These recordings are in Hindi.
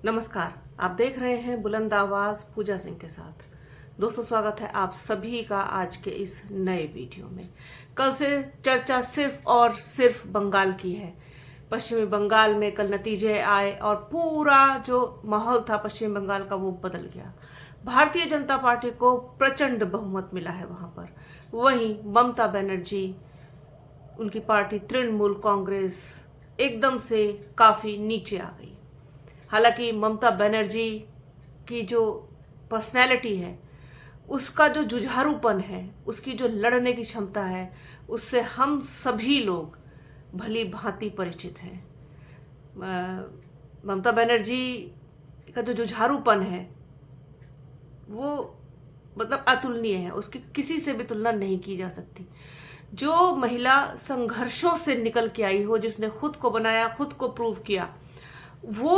नमस्कार। आप देख रहे हैं बुलंद आवाज पूजा सिंह के साथ। दोस्तों, स्वागत है आप सभी का आज के इस नए वीडियो में। कल से चर्चा सिर्फ और सिर्फ बंगाल की है। पश्चिमी बंगाल में कल नतीजे आए और पूरा जो माहौल था पश्चिम बंगाल का वो बदल गया। भारतीय जनता पार्टी को प्रचंड बहुमत मिला है वहां पर। वहीं ममता बनर्जी, उनकी पार्टी तृणमूल कांग्रेस एकदम से काफी नीचे आ गई। हालांकि ममता बनर्जी की जो पर्सनैलिटी है, उसका जो जुझारूपन है, उसकी जो लड़ने की क्षमता है, उससे हम सभी लोग भली भांति परिचित हैं। ममता बनर्जी का जो जुझारूपन है वो मतलब अतुलनीय है। उसकी किसी से भी तुलना नहीं की जा सकती। जो महिला संघर्षों से निकल के आई हो, जिसने खुद को बनाया, खुद को प्रूव किया, वो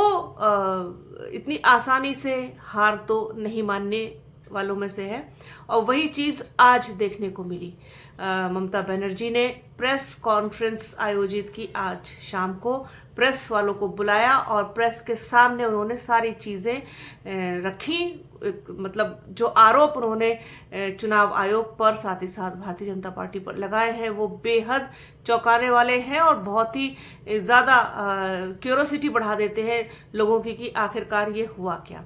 इतनी आसानी से हार तो नहीं मानने वालों में से है। और वही चीज आज देखने को मिली। ममता बनर्जी ने प्रेस कॉन्फ्रेंस आयोजित की आज शाम को। प्रेस वालों को बुलाया और प्रेस के सामने उन्होंने सारी चीजें रखी। मतलब जो आरोप उन्होंने चुनाव आयोग पर, साथ ही साथ भारतीय जनता पार्टी पर लगाए हैं, वो बेहद चौंकाने वाले हैं और बहुत ही ज्यादा क्यूरोसिटी बढ़ा देते हैं लोगों की कि आखिरकार ये हुआ क्या।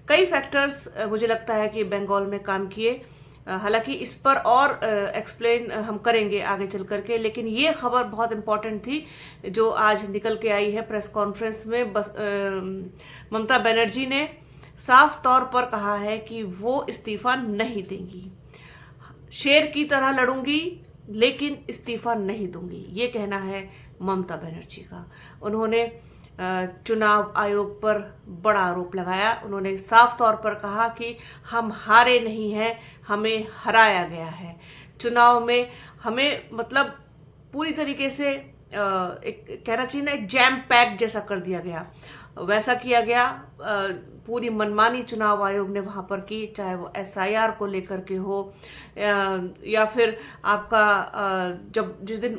कई फैक्टर्स मुझे लगता है कि बंगाल में काम किए। हालांकि इस पर और एक्सप्लेन हम करेंगे आगे चल करके, लेकिन ये खबर बहुत इंपॉर्टेंट थी जो आज निकल के आई है प्रेस कॉन्फ्रेंस में। ममता बनर्जी ने साफ तौर पर कहा है कि वो इस्तीफा नहीं देंगी। शेर की तरह लड़ूंगी लेकिन इस्तीफा नहीं दूंगी, ये कहना है ममता बनर्जी का। उन्होंने चुनाव आयोग पर बड़ा आरोप लगाया। उन्होंने साफ तौर पर कहा कि हम हारे नहीं हैं, हमें हराया गया है। चुनाव में हमें मतलब पूरी तरीके से एक कहना चाहिए ना, एक जैम पैक जैसा कर दिया गया, वैसा किया गया। पूरी मनमानी चुनाव आयोग ने वहां पर की, चाहे वो एसआईआर को लेकर के हो या फिर आपका जिस दिन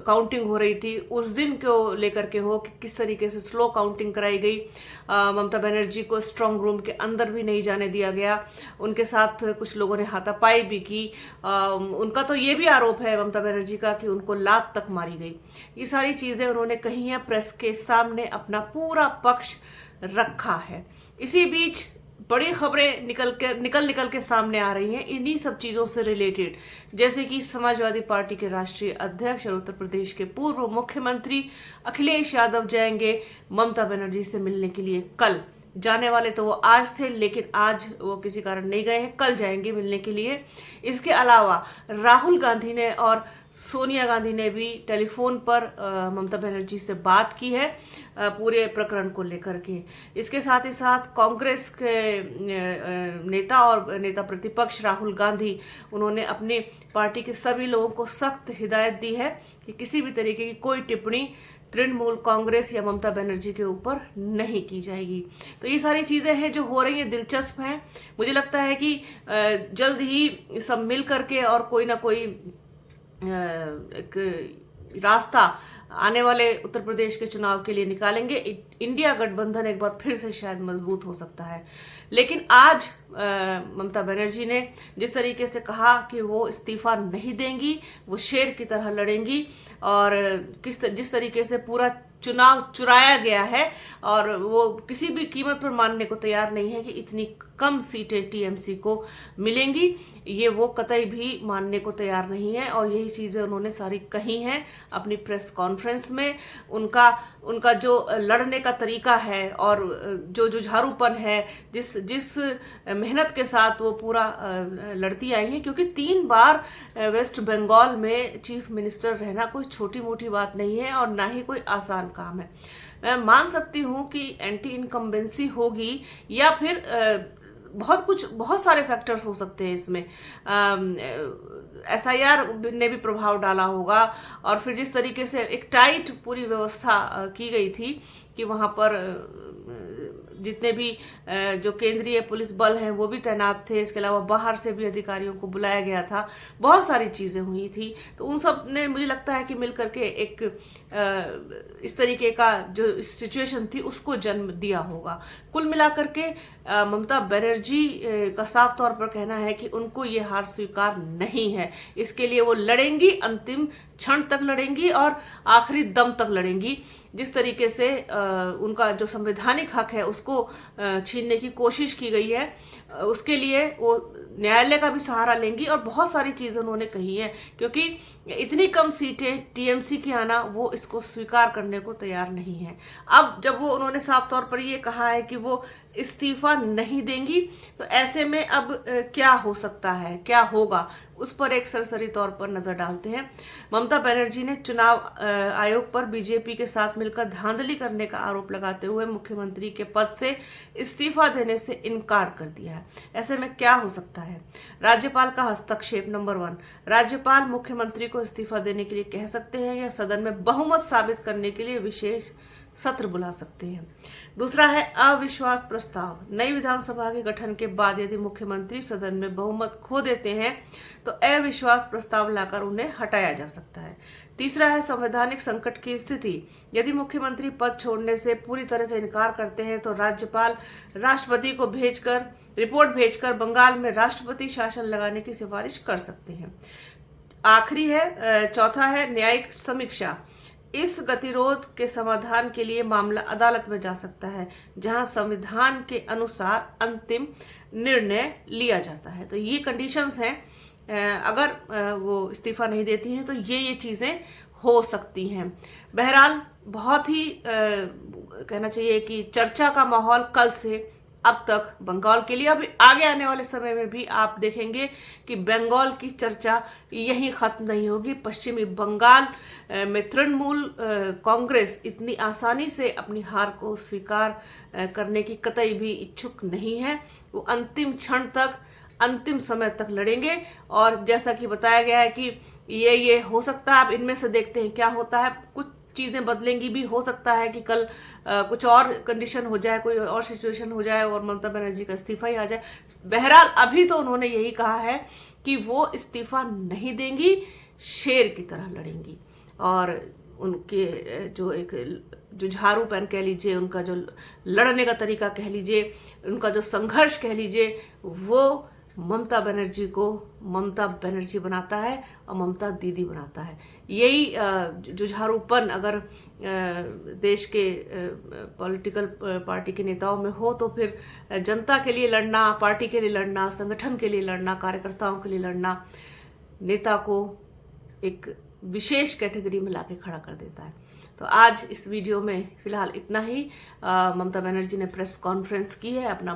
काउंटिंग हो रही थी उस दिन को लेकर के हो कि किस तरीके से स्लो काउंटिंग कराई गई। ममता बनर्जी को स्ट्रांग रूम के अंदर भी नहीं जाने दिया गया। उनके साथ कुछ लोगों ने हाथापाई भी की। उनका तो ये भी आरोप है ममता बनर्जी का कि उनको लात तक मारी गई। ये सारी चीजें उन्होंने कही हैं, प्रेस के सामने अपना पूरा पक्ष रखा है। इसी बीच बड़ी खबरें निकल के सामने आ रही हैं इन्हीं सब चीजों से रिलेटेड, जैसे कि समाजवादी पार्टी के राष्ट्रीय अध्यक्ष और उत्तर प्रदेश के पूर्व मुख्यमंत्री अखिलेश यादव जाएंगे ममता बनर्जी से मिलने के लिए। कल जाने वाले तो वो आज थे, लेकिन आज वो किसी कारण नहीं गए हैं, कल जाएंगे मिलने के लिए। इसके अलावा राहुल गांधी ने और सोनिया गांधी ने भी टेलीफोन पर ममता बनर्जी से बात की है पूरे प्रकरण को लेकर के। इसके साथ ही साथ कांग्रेस के नेता और नेता प्रतिपक्ष राहुल गांधी, उन्होंने अपनी पार्टी के सभी लोगों को सख्त हिदायत दी है कि किसी भी तरीके की कोई टिप्पणी तृणमूल कांग्रेस या ममता बनर्जी के ऊपर नहीं की जाएगी। तो ये सारी चीजें हैं जो हो रही हैं, दिलचस्प हैं। मुझे लगता है कि जल्द ही सब मिल करके और कोई ना कोई एक रास्ता आने वाले उत्तर प्रदेश के चुनाव के लिए निकालेंगे। इंडिया गठबंधन एक बार फिर से शायद मजबूत हो सकता है। लेकिन आज ममता बनर्जी ने जिस तरीके से कहा कि वो इस्तीफा नहीं देंगी, वो शेर की तरह लड़ेंगी, और जिस तरीके से पूरा चुनाव चुराया गया है और वो किसी भी कीमत पर मानने को तैयार नहीं है कि इतनी कम सीटें टीएमसी को मिलेंगी, ये वो कतई भी मानने को तैयार नहीं है। और यही चीजें उन्होंने सारी कही हैं अपनी प्रेस कॉन्फ्रेंस में। उनका जो लड़ने का तरीका है और जो जुझारूपन है, जिस मेहनत के साथ वो पूरा लड़ती आई हैं, क्योंकि 3 बार वेस्ट बंगाल में चीफ मिनिस्टर रहना कोई छोटी मोटी बात नहीं है और ना ही कोई आसान काम है। मैं मान सकती हूँ कि एंटी इनकम्बेंसी होगी या फिर बहुत सारे फैक्टर्स हो सकते हैं इसमें। एसआईआर ने भी प्रभाव डाला होगा, और फिर जिस तरीके से एक टाइट पूरी व्यवस्था की गई थी कि वहां पर जितने भी जो केंद्रीय पुलिस बल हैं वो भी तैनात थे। इसके अलावा बाहर से भी अधिकारियों को बुलाया गया था। बहुत सारी चीजें हुई थी, तो उन सब ने मुझे लगता है कि मिलकर के एक इस तरीके का जो सिचुएशन थी उसको जन्म दिया होगा। कुल मिलाकर के ममता बनर्जी का साफ तौर पर कहना है कि उनको ये हार स्वीकार नहीं है। इसके लिए वो लड़ेंगी, अंतिम क्षण तक लड़ेंगी और आखिरी दम तक लड़ेंगी। जिस तरीके से उनका जो संवैधानिक हक है उसको छीनने की कोशिश की गई है, उसके लिए वो न्यायालय का भी सहारा लेंगी और बहुत सारी चीजें उन्होंने कही है, क्योंकि इतनी कम सीटें टीएमसी की आना वो इसको स्वीकार करने को तैयार नहीं है। अब जब वो उन्होंने साफ तौर पर ये कहा है कि वो इस्तीफा नहीं देंगी, तो ऐसे में अब क्या हो सकता है, क्या होगा, उस पर एक सरसरी तौर पर नजर डालते हैं। ममता बनर्जी ने चुनाव आयोग पर बीजेपी के साथ मिलकर धांधली करने का आरोप लगाते हुए मुख्यमंत्री के पद से इस्तीफा देने से इनकार कर दिया है। ऐसे में क्या हो सकता है? राज्यपाल का हस्तक्षेप। नंबर 1, राज्यपाल मुख्यमंत्री को इस्तीफा देने के लिए कह सकते हैं या सदन में बहुमत साबित करने के लिए विशेष सत्र बुला सकते हैं। दूसरा है अविश्वास प्रस्ताव। नई विधानसभा के गठन के बाद यदि मुख्यमंत्री सदन में बहुमत खो देते हैं तो अविश्वास प्रस्ताव लाकर उन्हें हटाया जा सकता है। तीसरा है संवैधानिक संकट की स्थिति। यदि मुख्यमंत्री पद छोड़ने से पूरी तरह से इनकार करते हैं तो राज्यपाल राष्ट्रपति को रिपोर्ट भेजकर बंगाल में राष्ट्रपति शासन लगाने की सिफारिश कर सकते हैं। आखिरी है, चौथा है न्यायिक समीक्षा। इस गतिरोध के समाधान के लिए मामला अदालत में जा सकता है, जहां संविधान के अनुसार अंतिम निर्णय लिया जाता है। तो ये कंडीशंस हैं, अगर वो इस्तीफा नहीं देती हैं तो ये चीजें हो सकती हैं। बहरहाल बहुत ही कहना चाहिए कि चर्चा का माहौल कल से अब तक बंगाल के लिए, अभी आगे आने वाले समय में भी आप देखेंगे कि बंगाल की चर्चा यहीं खत्म नहीं होगी। पश्चिमी बंगाल में तृणमूल कांग्रेस इतनी आसानी से अपनी हार को स्वीकार करने की कतई भी इच्छुक नहीं है। वो अंतिम क्षण तक, अंतिम समय तक लड़ेंगे और जैसा कि बताया गया है कि ये हो सकता है, अब इनमें से देखते हैं क्या होता है। कुछ चीजें बदलेंगी भी, हो सकता है कि कल कुछ और कंडीशन हो जाए, कोई और सिचुएशन हो जाए और ममता बनर्जी का इस्तीफा ही आ जाए। बहरहाल अभी तो उन्होंने यही कहा है कि वो इस्तीफा नहीं देंगी, शेर की तरह लड़ेंगी। और उनके जो एक जुझारूपन कह लीजिए, उनका जो लड़ने का तरीका कह लीजिए, उनका जो संघर्ष कह लीजिए, वो ममता बनर्जी को ममता बनर्जी बनाता है और ममता दीदी बनाता है। यही जुझारूपन अगर देश के पॉलिटिकल पार्टी के नेताओं में हो तो फिर जनता के लिए लड़ना, पार्टी के लिए लड़ना, संगठन के लिए लड़ना, कार्यकर्ताओं के लिए लड़ना नेता को एक विशेष कैटेगरी में लाके खड़ा कर देता है। तो आज इस वीडियो में फिलहाल इतना ही। ममता बनर्जी ने प्रेस कॉन्फ्रेंस की है, अपना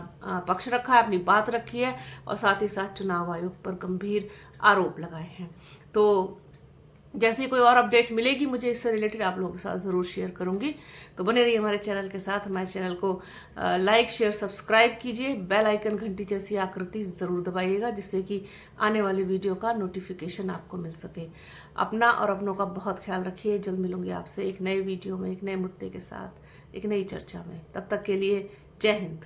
पक्ष रखा है, अपनी बात रखी है और साथ ही साथ चुनाव आयोग पर गंभीर आरोप लगाए हैं। तो जैसे ही कोई और अपडेट मिलेगी मुझे इससे रिलेटेड आप लोगों के साथ ज़रूर शेयर करूंगी। तो बने रहिए हमारे चैनल के साथ। हमारे चैनल को लाइक, शेयर, सब्सक्राइब कीजिए। बेल आइकन घंटी जैसी आकृति ज़रूर दबाइएगा, जिससे कि आने वाली वीडियो का नोटिफिकेशन आपको मिल सके। अपना और अपनों का बहुत ख्याल रखिए। जल्द मिलूंगी आपसे एक नए वीडियो में, एक नए मुद्दे के साथ, एक नई चर्चा में। तब तक के लिए जय हिंद।